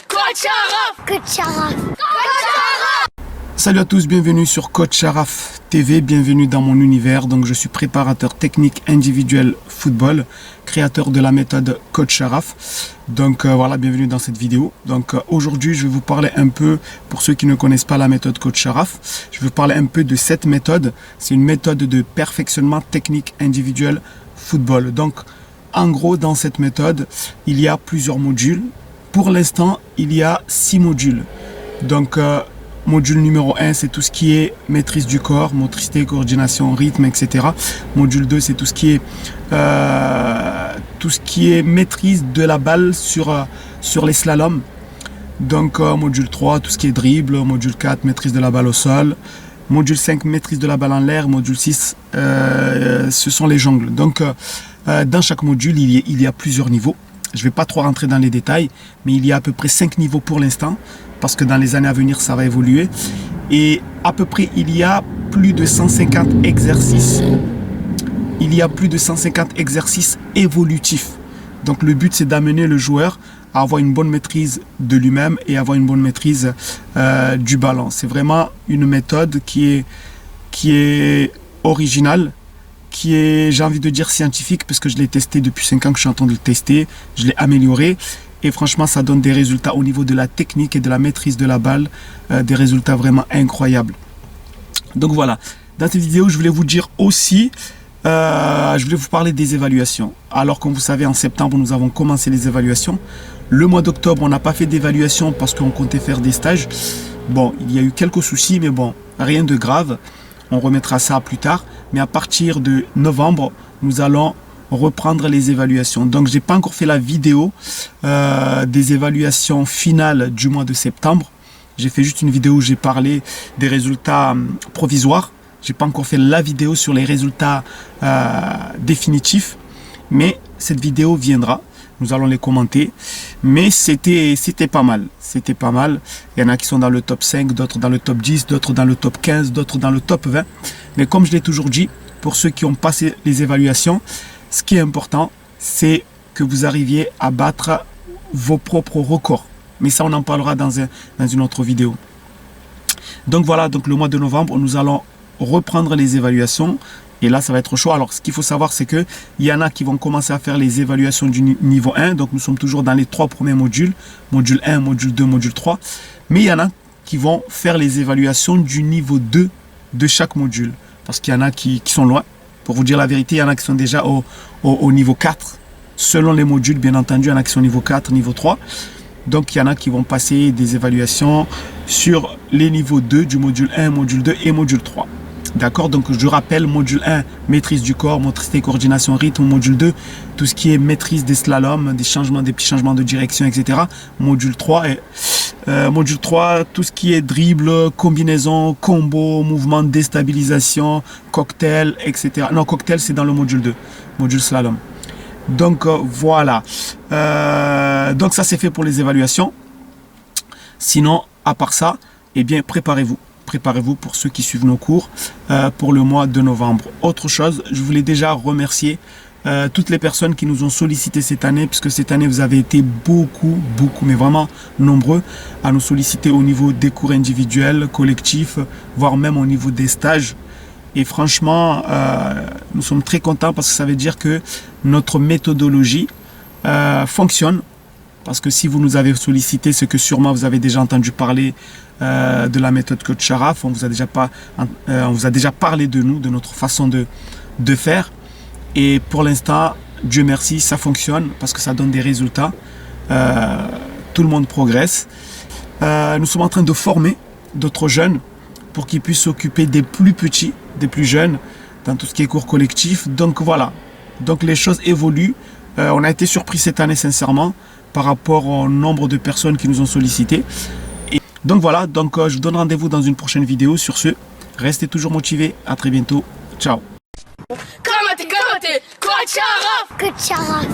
Coach Sharaf. Salut à tous, bienvenue sur Coach Sharaf TV, bienvenue dans mon univers. Donc je suis préparateur technique individuel football, créateur de la méthode Coach Sharaf. Donc voilà, bienvenue dans cette vidéo. Donc aujourd'hui, je vais vous parler un peu, pour ceux qui ne connaissent pas la méthode Coach Sharaf, je vais vous parler un peu de cette méthode. C'est une méthode de perfectionnement technique individuel football. Donc en gros, dans cette méthode, il y a plusieurs modules. Pour l'instant, il y a 6 modules. Donc module numéro 1, c'est tout ce qui est maîtrise du corps, motricité, coordination, rythme, etc. Module 2, c'est tout ce qui est maîtrise de la balle sur les slaloms. Donc module 3, tout ce qui est dribble. Module 4, maîtrise de la balle au sol. Module 5, maîtrise de la balle en l'air. Module 6, ce sont les jongles. Donc dans chaque module, il y a plusieurs niveaux. Je ne vais pas trop rentrer dans les détails, mais il y a à peu près 5 niveaux pour l'instant, parce que dans les années à venir, ça va évoluer. Et à peu près, il y a plus de 150 exercices. Il y a plus de 150 exercices évolutifs. Donc le but, c'est d'amener le joueur à avoir une bonne maîtrise de lui-même et avoir une bonne maîtrise du ballon. C'est vraiment une méthode qui est originale, qui est, j'ai envie de dire, scientifique, parce que je l'ai testé depuis 5 ans que je suis en train de le tester. Je l'ai amélioré et franchement, ça donne des résultats au niveau de la technique et de la maîtrise de la balle, des résultats vraiment incroyables. Donc voilà, dans cette vidéo, je voulais vous dire aussi, je voulais vous parler des évaluations. Alors, comme vous savez, en septembre, nous avons commencé les évaluations. Le mois d'octobre, on n'a pas fait d'évaluation parce qu'on comptait faire des stages. Bon, il y a eu quelques soucis, mais bon, rien de grave. On remettra ça plus tard. Mais à partir de novembre, nous allons reprendre les évaluations. Donc, je n'ai pas encore fait la vidéo des évaluations finales du mois de septembre. J'ai fait juste une vidéo où j'ai parlé des résultats provisoires. Je n'ai pas encore fait la vidéo sur les résultats définitifs. Mais cette vidéo viendra. Nous allons les commenter. Mais c'était pas mal. C'était pas mal. Il y en a qui sont dans le top 5, d'autres dans le top 10, d'autres dans le top 15, d'autres dans le top 20. Mais comme je l'ai toujours dit, pour ceux qui ont passé les évaluations, ce qui est important, c'est que vous arriviez à battre vos propres records. Mais ça, on en parlera dans une autre vidéo. Donc voilà, donc le mois de novembre, nous allons reprendre les évaluations. Et là, ça va être chaud. Alors, ce qu'il faut savoir, c'est qu'il y en a qui vont commencer à faire les évaluations du niveau 1. Donc, nous sommes toujours dans les 3 premiers modules. Module 1, module 2, module 3. Mais il y en a qui vont faire les évaluations du niveau 2 de chaque module. Parce qu'il y en a qui sont loin. Pour vous dire la vérité, il y en a qui sont déjà au niveau 4. Selon les modules, bien entendu, il y en a qui sont niveau 4, niveau 3. Donc, il y en a qui vont passer des évaluations sur les niveaux 2 du module 1, module 2 et module 3. D'accord, donc je rappelle, module 1, maîtrise du corps, motricité, coordination, rythme. Module 2, tout ce qui est maîtrise des slaloms, des petits changements de direction, etc. Module 3, tout ce qui est dribble, combinaison, combo, mouvement de déstabilisation, cocktail, etc. Non, cocktail, c'est dans le module 2, module slalom. Donc voilà, donc ça c'est fait pour les évaluations. Sinon, à part ça, eh bien, préparez-vous pour ceux qui suivent nos cours pour le mois de novembre. Autre chose, je voulais déjà remercier toutes les personnes qui nous ont sollicité cette année, puisque cette année vous avez été beaucoup, mais vraiment nombreux à nous solliciter au niveau des cours individuels, collectifs, voire même au niveau des stages. Et franchement, nous sommes très contents parce que ça veut dire que notre méthodologie fonctionne. Parce que si vous nous avez sollicité, c'est que sûrement vous avez déjà entendu parler de la méthode Coach Sharaf. On vous a déjà parlé de nous, de notre façon de faire. Et pour l'instant, Dieu merci, ça fonctionne parce que ça donne des résultats. Tout le monde progresse. Nous sommes en train de former d'autres jeunes pour qu'ils puissent s'occuper des plus petits, des plus jeunes, dans tout ce qui est cours collectif. Donc voilà, donc les choses évoluent. On a été surpris cette année, sincèrement, par rapport au nombre de personnes qui nous ont sollicité. Et donc voilà, je vous donne rendez-vous dans une prochaine vidéo. Sur ce, restez toujours motivés. À très bientôt. Ciao. Coach Sharaf.